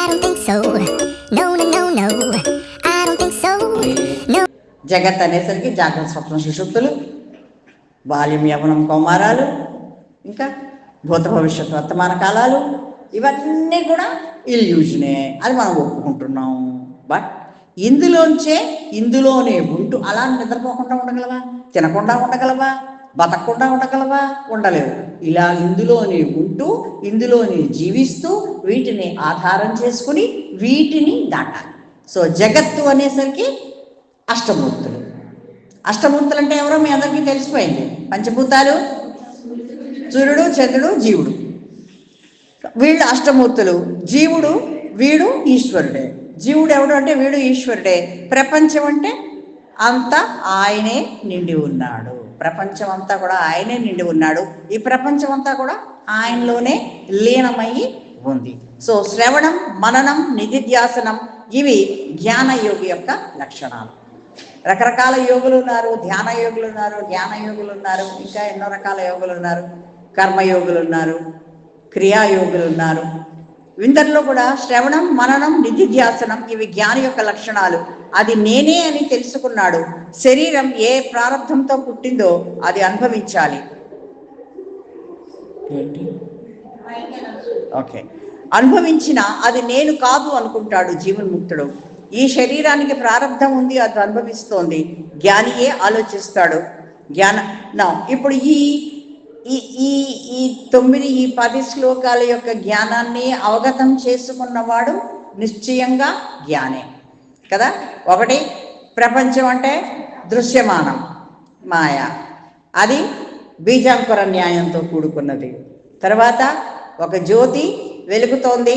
don't think so. No, no, no, no. I don't think so. No. జగత్ అనేసరికి జాగ్రత్త స్వప్న సుషుప్తులు, బాల్యం యవనం కౌమారాలు, ఇంకా భూత భవిష్యత్తు వర్తమాన కాలాలు, ఇవన్నీ కూడా ఇల్యూజనే, అది మనం ఒప్పుకుంటున్నాం. బట్ ఇందులోనే ఉంటూ అలా నిద్రపోకుండా ఉండగలవా, తినకుండా ఉండగలవా, బతకకుండా ఉండగలవా? ఉండలేవు. ఇలా ఇందులోనే ఉంటూ ఇందులోనే జీవిస్తూ వీటిని ఆధారం చేసుకుని వీటిని దాటాలి. సో జగత్తు అనేసరికి అష్టమూర్తులు. అష్టమూర్తులు అంటే ఎవరో మీ అందరికీ తెలిసిపోయింది. పంచభూతాలు, సూర్యుడు, చంద్రుడు, జీవుడు, వీళ్ళు అష్టమూర్తులు. జీవుడు వీడు ఈశ్వరుడే. జీవుడు ఎవడు అంటే వీడు ఈశ్వరుడే. ప్రపంచం అంటే అంతా ఆయనే నిండి ఉన్నాడు. ప్రపంచం అంతా కూడా ఆయనే నిండి ఉన్నాడు. ఈ ప్రపంచం అంతా కూడా ఆయనలోనే లీనమయ్యి ఉంది. సో శ్రవణం, మననం, నిధిధ్యాసనం ఇవి జ్ఞానయోగి యొక్క లక్షణాలు. రకరకాల యోగులు ఉన్నారు, ధ్యాన యోగులు ఉన్నారు, జ్ఞాన యోగులు ఉన్నారు, ఇంకా ఎన్నో రకాల యోగులు ఉన్నారు, కర్మయోగులు ఉన్నారు, క్రియాయోగులు ఉన్నారు. ఇందరిలో కూడా శ్రవణం, మననం, నిధిధ్యాసనం ఇవి జ్ఞాని యొక్క లక్షణాలు. అది నేనే అని తెలుసుకున్నాడు. శరీరం ఏ ప్రారంభంతో పుట్టిందో అది అనుభవించాలి. ఏంటి ఓకే, అనుభవించిన అది నేను కాదు అనుకుంటాడు జీవన్ముక్తుడు. ఈ శరీరానికి ప్రారంధం ఉంది, అది అనుభవిస్తోంది. జ్ఞానియే ఆలోచిస్తాడు. ఇప్పుడు ఈ 10 శ్లోకాల యొక్క జ్ఞానాన్ని అవగతం చేసుకున్నవాడు నిశ్చయంగా జ్ఞానే కదా. ఒకటి, ప్రపంచం అంటే దృశ్యమానం, మాయ, అది బీజాంకుర న్యాయంతో కూడుకున్నది. తర్వాత ఒక జ్యోతి వెలుగుతోంది,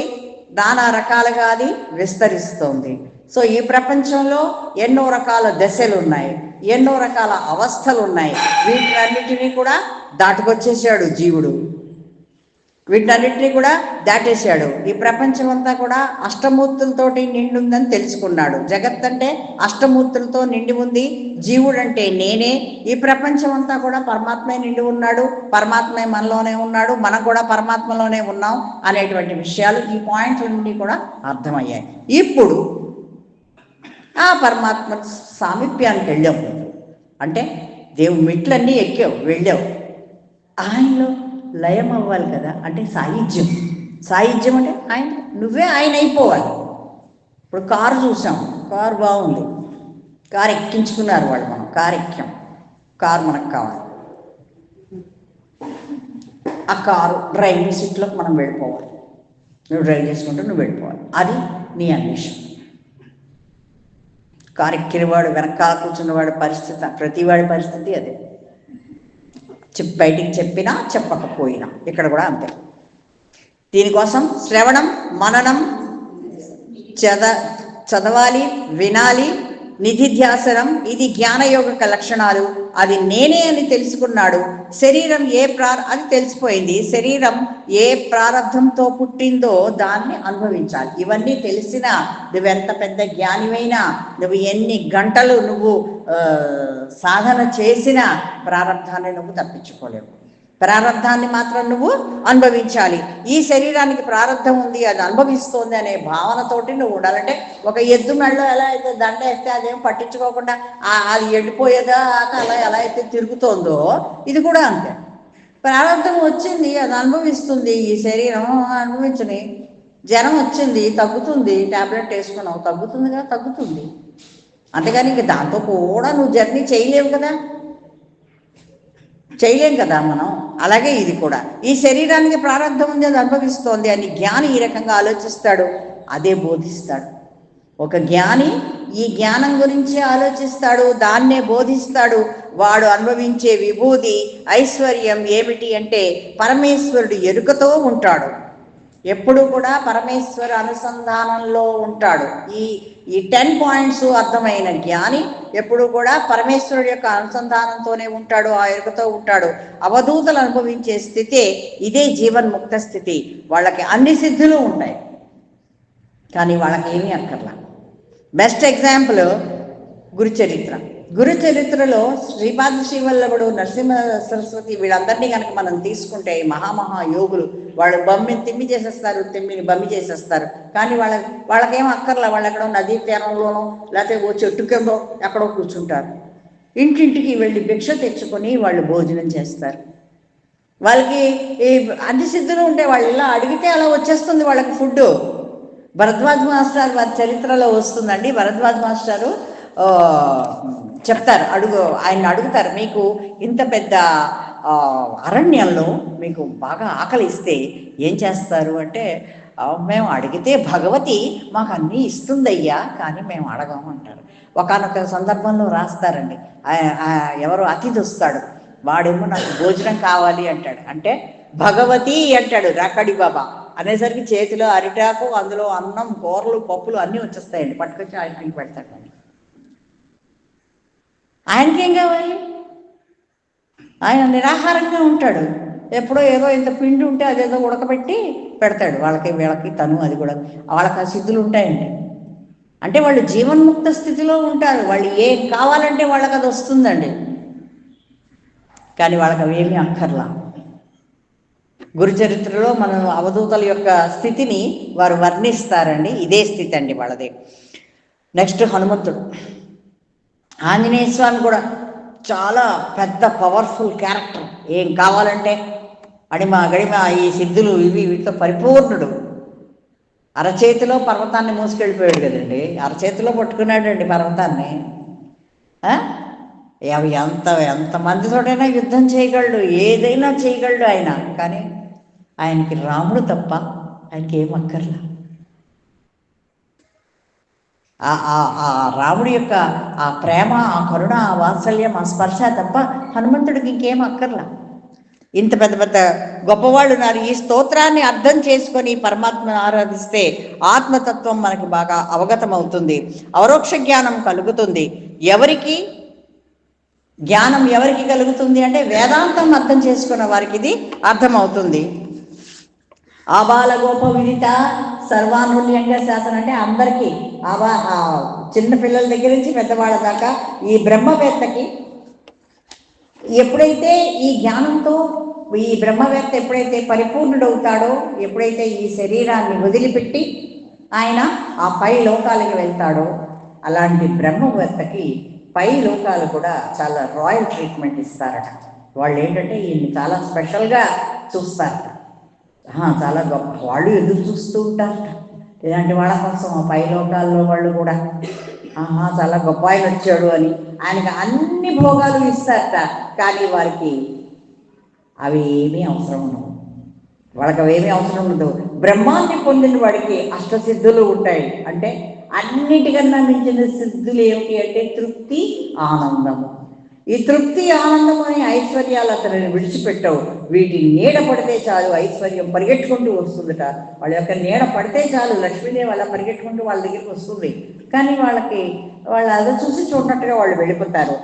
నానా రకాలుగా అది విస్తరిస్తోంది. సో ఈ ప్రపంచంలో ఎన్నో రకాల దశలు ఉన్నాయి, ఎన్నో రకాల అవస్థలు ఉన్నాయి. వీటన్నిటినీ కూడా దాటుకొచ్చేసాడు జీవుడు, వీటన్నిటినీ కూడా దాటేశాడు. ఈ ప్రపంచం అంతా కూడా అష్టమూర్తులతోటి నిండి ఉందని తెలుసుకున్నాడు. జగత్ అంటే అష్టమూర్తులతో నిండి ఉంది. జీవుడు అంటే నేనే. ఈ ప్రపంచం అంతా కూడా పరమాత్మే నిండి ఉన్నాడు, పరమాత్మే మనలోనే ఉన్నాడు, మనం కూడా పరమాత్మలోనే ఉన్నాం అనేటువంటి విషయాలు ఈ పాయింట్ల నుండి కూడా అర్థమయ్యాయి. ఇప్పుడు ఆ పరమాత్మ సామీప్యానికి వెళ్ళావు అంటే దేవుడు మెట్లన్నీ ఎక్కావు, వెళ్ళావు, ఆయనలో లయం అవ్వాలి కదా. అంటే సాయుధ్యం. సాయుధ్యం అంటే నువ్వే ఆయన అయిపోవాలి. ఇప్పుడు కారు చూసాం, కారు బాగుంది, కారు ఎక్కించుకున్నారు వాళ్ళు, మనం కారు ఎక్కాం, కారు మనకు కావాలి. ఆ కారు డ్రైవింగ్ సీట్లోకి మనం వెళ్ళిపోవాలి, నువ్వు డ్రైవ్ చేసుకుంటూ నువ్వు వెళ్ళిపోవాలి. అది నీ అన్వేషణ. కారు ఎక్కినవాడు, వెనకాల కూర్చున్నవాడి పరిస్థితి, ప్రతివాడి పరిస్థితి అదే. బయటికి చెప్పినా చెప్పకపోయినా ఇక్కడ కూడా అంతే. దీనికోసం శ్రవణం, మననం, చదవాలి, వినాలి, నిధిధ్యాసనం ఇది జ్ఞానయోగ లక్షణాలు. అది నేనే అని తెలుసుకున్నాడు. శరీరం అది తెలిసిపోయింది. శరీరం ఏ ప్రారంధంతో పుట్టిందో దాన్ని అనుభవించాలి. ఇవన్నీ తెలిసినా నువ్వెంత పెద్ద జ్ఞానివైనా, నువ్వు ఎన్ని గంటలు నువ్వు సాధన చేసినా ప్రారంధాన్ని నువ్వు తప్పించుకోలేవు. ప్రారంధాన్ని మాత్రం నువ్వు అనుభవించాలి. ఈ శరీరానికి ప్రారంధం ఉంది, అది అనుభవిస్తోంది అనే భావనతోటి నువ్వు ఉండాలంటే ఒక ఎద్దు మెడలో ఎలా అయితే దండ వేస్తే అదేం పట్టించుకోకుండా అది ఎండిపోయేదా అలా ఎలా అయితే తిరుగుతోందో ఇది కూడా అంతే. ప్రారంధం వచ్చింది, అది అనుభవిస్తుంది. ఈ శరీరం అనుభవించని. జ్వరం వచ్చింది, తగ్గుతుంది, ట్యాబ్లెట్ వేసుకున్నావు, తగ్గుతుందిగా, తగ్గుతుంది. అంతేగాని ఇంక దాంతో కూడా నువ్వు జర్నీ చేయలేవు కదా, చేయలేం కదా మనం. అలాగే ఇది కూడా ఈ శరీరానికి ప్రారంధం ఉంది, అది అనుభవిస్తోంది అని జ్ఞాని ఈ రకంగా ఆలోచిస్తాడు, అదే బోధిస్తాడు. ఒక జ్ఞాని ఈ జ్ఞానం గురించి ఆలోచిస్తాడు, దాన్నే బోధిస్తాడు. వాడు అనుభవించే విభూతి, ఐశ్వర్యం ఏమిటి అంటే పరమేశ్వరుడు ఎరుకతో ఉంటాడు. ఎప్పుడు కూడా పరమేశ్వర అనుసంధానంలో ఉంటాడు. ఈ 10 పాయింట్స్ అర్థమైన జ్ఞాని ఎప్పుడు కూడా పరమేశ్వరుడు యొక్క అనుసంధానంతోనే ఉంటాడు, ఆ ఎరుకతో ఉంటాడు. అవధూతలు అనుభవించే స్థితే ఇదే జీవన్ముక్త స్థితి. వాళ్ళకి అన్ని సిద్ధులు ఉంటాయి, కానీ వాళ్ళకి ఏమీ అక్కర్లా. Best example Guru Charitra. గురు చరిత్రలో శ్రీపాద శ్రీవల్లభుడు, నరసింహ సరస్వతి వీళ్ళందరినీ కనుక మనం తీసుకుంటే మహామహా యోగులు, వాళ్ళు తిమ్మి చేసేస్తారు, తిమ్మిని బమ్మి చేసేస్తారు. కానీ వాళ్ళకేం అక్కర్లా, వాళ్ళు ఎక్కడో నదీ తీరంలోనో లేకపోతే ఓ చెట్టు కిందో ఎక్కడో కూర్చుంటారు. ఇంటింటికి వెళ్ళి భిక్ష తెచ్చుకొని వాళ్ళు భోజనం చేస్తారు. వాళ్ళకి ఈ అన్ని సిద్ధులు ఉంటే వాళ్ళు ఇలా అడిగితే అలా వచ్చేస్తుంది వాళ్ళకి ఫుడ్. భరద్వాజ్ మాస్టర్ వారి చరిత్రలో వస్తుందండి. భరద్వాజ్ మాస్టారు చెప్తారు, ఆయన అడుగుతారు, మీకు ఇంత పెద్ద అరణ్యంలో మీకు బాగా ఆకలి ఇస్తే ఏం చేస్తారు అంటే, మేము అడిగితే భగవతి మాకు అన్నీ ఇస్తుందయ్యా, కానీ మేము అడగము అంటారు. ఒకానొక సందర్భంలో రాస్తారండి, ఎవరో అతిథి వస్తాడు, వాడేమో నాకు భోజనం కావాలి అంటాడు. అంటే భగవతి అంటాడు రాకడి బాబా అనేసరికి చేతిలో అరిటాకు, అందులో అన్నం, కూరలు, పప్పులు అన్నీ వచ్చేస్తాయండి. పట్టుకొచ్చి ఆయనకి పెడతాడు. ఆయనకేం కావాలి? ఆయన నిరాహారంగా ఉంటాడు. ఎప్పుడో ఏదో ఇంత పిండి ఉంటే అదేదో ఉడకబెట్టి పెడతాడు వాళ్ళకి, వీళ్ళకి, తను అది కూడా. వాళ్ళకి ఆ సిద్ధులు ఉంటాయండి. అంటే వాళ్ళు జీవన్ముక్త స్థితిలో ఉంటారు. వాళ్ళు ఏం కావాలంటే వాళ్ళకి అది వస్తుందండి. కానీ వాళ్ళకి అవేమీ అక్కర్లా. గురుచరిత్రలో మనం అవధూతల యొక్క స్థితిని వారు వర్ణిస్తారండి. ఇదే స్థితి అండి వాళ్ళది. నెక్స్ట్ హనుమంతుడు. ఆంజనేయ స్వామి కూడా చాలా పెద్ద పవర్ఫుల్ క్యారెక్టర్. ఏం కావాలంటే గడిమ ఈ సిద్ధులు ఇవి వీటితో పరిపూర్ణుడు. అరచేతిలో పర్వతాన్ని మోసుకెళ్ళిపోయాడు కదండి, అరచేతిలో పట్టుకున్నాడండి పర్వతాన్ని. అవి ఎంతమందితోటైనా యుద్ధం చేయగలడు, ఏదైనా చేయగలడు ఆయన. కానీ ఆయనకి రాముడు తప్ప ఆయనకి ఏమక్కర్లా. ఆ రాముడి యొక్క ఆ ప్రేమ, ఆ కరుణ, ఆ వాత్సల్యం, ఆ స్పర్శ తప్ప హనుమంతుడికి ఇంకేం అక్కర్లా. ఇంత పెద్ద పెద్ద గొప్పవాళ్ళు ఉన్నారు. ఈ స్తోత్రాన్ని అర్థం చేసుకొని పరమాత్మను ఆరాధిస్తే ఆత్మతత్వం మనకి బాగా అవగతం అవుతుంది, అవరోక్ష జ్ఞానం కలుగుతుంది. జ్ఞానం ఎవరికి కలుగుతుంది అంటే వేదాంతం అర్థం చేసుకున్న వారికి ఇది అర్థమవుతుంది. ఆబాల గోప విదిత సర్వానుల్యంగా శాసనం అంటే అందరికీ, చిన్న పిల్లల దగ్గర నుంచి పెద్దవాళ్ళ దాకా ఈ బ్రహ్మవేత్తకి ఎప్పుడైతే ఈ జ్ఞానంతో ఈ బ్రహ్మవేత్త ఎప్పుడైతే పరిపూర్ణుడవుతాడో, ఎప్పుడైతే ఈ శరీరాన్ని వదిలిపెట్టి ఆయన ఆ పై లోకాలకి వెళ్తాడో, అలాంటి బ్రహ్మవేత్తకి పై లోకాలు కూడా చాలా రాయల్ ట్రీట్మెంట్ ఇస్తారట. వాళ్ళు ఏంటంటే ఈయన్ని చాలా స్పెషల్గా చూస్తారట. చాలా గొప్ప వాళ్ళు ఎదురు చూస్తూ ఉంటారట ఇలాంటి వాళ్ళ కోసం. ఆ పై లోకాల్లో వాళ్ళు కూడా చాలా గొప్ప ఆయన వచ్చాడు అని ఆయనకు అన్ని భోగాలు ఇస్తారట. కానీ వారికి అవి ఏమీ అవసరం ఉండవు. వాళ్ళకి అవేమీ అవసరం ఉండదు. బ్రహ్మాన్ని పొందిన వాడికి అష్టసిద్ధులు ఉంటాయి. అంటే అన్నిటికన్నా మించిన సిద్ధులు ఏమిటి అంటే తృప్తి, ఆనందము. ఈ తృప్తి, ఆనందం అనే ఐశ్వర్యాలు అతనిని విడిచిపెట్టవు. వీటి నీడ పడితే చాలు ఐశ్వర్యం పరిగెట్టుకుంటూ వస్తుందట. వాళ్ళ యొక్క నీడ పడితే చాలు లక్ష్మీదేవి అలా పరిగెట్టుకుంటూ వాళ్ళ దగ్గరికి వస్తుంది. కానీ వాళ్ళు అదో చూసి చూడనట్టుగా వాళ్ళు వెళ్ళిపోతారు.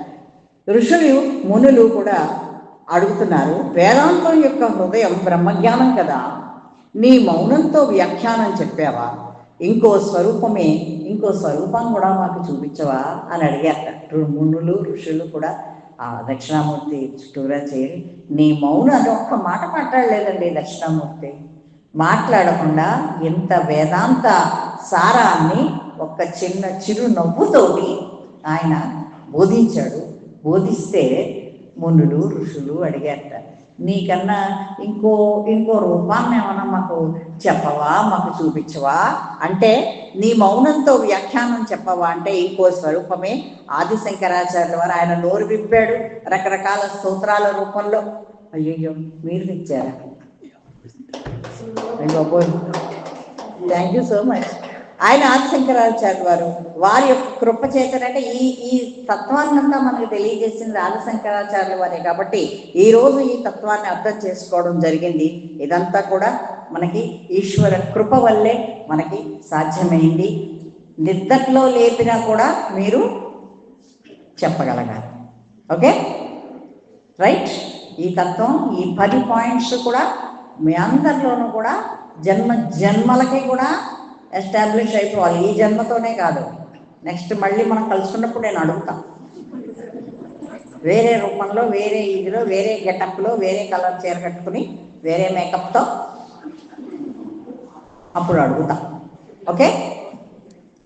ఋషులు, మునులు కూడా అడుగుతున్నారు, వేదాంతం యొక్క హృదయం బ్రహ్మజ్ఞానం కదా, నీ మౌనంతో వ్యాఖ్యానం చెప్పావా? ఇంకో స్వరూపం కూడా మాకు చూపించవా అని అడిగారట. మునులు, ఋషులు కూడా ఆ దక్షిణామూర్తి చుట్టూరా చేరి, నీ మౌనం అని ఒక్క మాట మాట్లాడలేదండి దక్షిణామూర్తి. మాట్లాడకుండా ఇంత వేదాంత సారాన్ని ఒక్క చిన్న చిరు నవ్వుతోటి ఆయన బోధించాడు. బోధిస్తే మునులు, ఋషులు అడిగారట, నీకన్నా ఇంకో రూపాన్ని ఏమన్నా మాకు చెప్పవా, మాకు చూపించవా అంటే, నీ మౌనంతో వ్యాఖ్యానం చెప్పవా అంటే ఇంకో స్వరూపమే ఆది శంకరాచార్యుల వారు. ఆయన నోరు విప్పాడు రకరకాల స్తోత్రాల రూపంలో. అయ్యయ్యో మీరు తెచ్చారా? Thank you so much. ఆయన ఆదిశంకరాచార్య వారి యొక్క కృప చేతనంటే ఈ తత్వాన్నంతా మనకు తెలియజేసింది ఆదిశంకరాచార్యుల వారే. కాబట్టి ఈరోజు ఈ తత్వాన్ని అర్థం చేసుకోవడం జరిగింది. ఇదంతా కూడా మనకి ఈశ్వర కృప వల్లే మనకి సాధ్యమైంది. నిద్దట్లో లేపినా కూడా మీరు చెప్పగలగాలి. Okay, right. ఈ తత్వం, ఈ 10 పాయింట్స్ కూడా మీ అందరిలోనూ కూడా జన్మలకి కూడా ఎస్టాబ్లిష్ అయిపోవాలి. ఈ జన్మతోనే కాదు, నెక్స్ట్ మళ్ళీ మనం కలుసుకున్నప్పుడు నేను అడుగుతాను. వేరే రూపంలో, వేరే ఇదిలో, వేరే గెటప్లో, వేరే కలర్ చీర కట్టుకుని, వేరే మేకప్తో అప్పుడు అడుగుతా. ఓకే,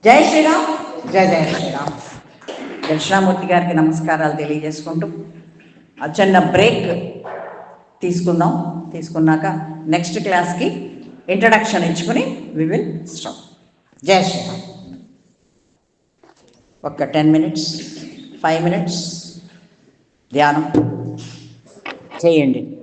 జై శ్రీరామ్. జై జయ శ్రీరామ్. దక్షిణామూర్తి గారికి నమస్కారాలు తెలియజేసుకుంటూ చిన్న బ్రేక్ తీసుకుందాం. తీసుకున్నాక నెక్స్ట్ క్లాస్కి ఇంట్రడక్షన్ ఇచ్చుకుని వి విల్ స్టాప్. జై శ్రీరామ్. ఒక్క 10 minutes 5 minutes ధ్యానం చేయండి.